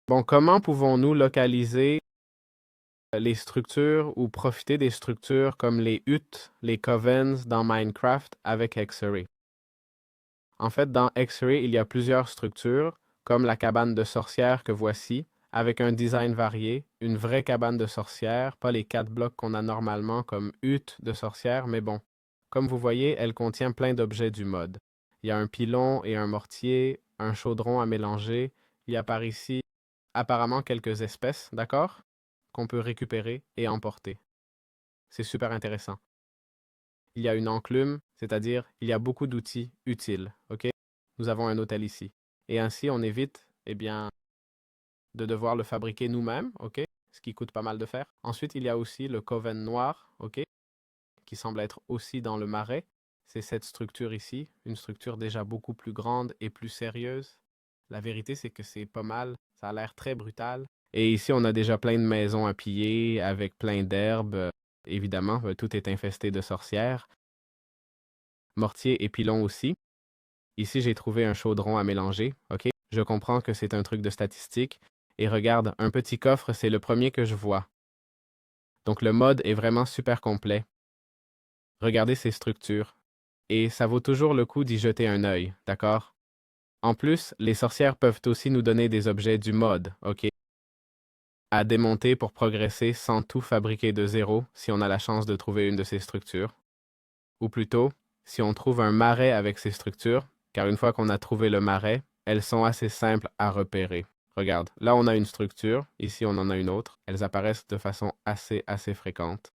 Bon, comment pouvons-nous localiser les structures ou profiter des structures comme les huttes, les covens dans Minecraft avec Hexery? En fait, dans Hexery, il y a plusieurs structures, comme la cabane de sorcière que voici, avec un design varié, une vraie cabane de sorcière, pas les 4 blocs qu'on a normalement comme hutte de sorcière, mais bon. Comme vous voyez, elle contient plein d'objets du mode. Il y a un pilon et un mortier, un chaudron à mélanger. Il y a par ici apparemment quelques espèces, d'accord? Qu'on peut récupérer et emporter. C'est super intéressant. Il y a une enclume, c'est-à-dire il y a beaucoup d'outils utiles, ok? Nous avons un hôtel ici. Et ainsi, on évite, eh bien, de devoir le fabriquer nous-mêmes, ok? Ce qui coûte pas mal de fer. Ensuite, il y a aussi le coven noir, ok? Qui semble être aussi dans le marais. C'est cette structure ici, une structure déjà beaucoup plus grande et plus sérieuse. La vérité, c'est que c'est pas mal. Ça a l'air très brutal. Et ici, on a déjà plein de maisons à piller avec plein d'herbes. Évidemment, tout est infesté de sorcières. Mortier et pilon aussi. Ici, j'ai trouvé un chaudron à mélanger, ok? Je comprends que c'est un truc de statistique. Et regarde, un petit coffre, c'est le premier que je vois. Donc le mode est vraiment super complet. Regardez ces structures. Et ça vaut toujours le coup d'y jeter un œil, d'accord? En plus, les sorcières peuvent aussi nous donner des objets du mode, ok? À démonter pour progresser sans tout fabriquer de zéro si on a la chance de trouver une de ces structures. Ou plutôt, si on trouve un marais avec ces structures, car une fois qu'on a trouvé le marais, elles sont assez simples à repérer. Regarde, là on a une structure, ici on en a une autre. Elles apparaissent de façon assez fréquente.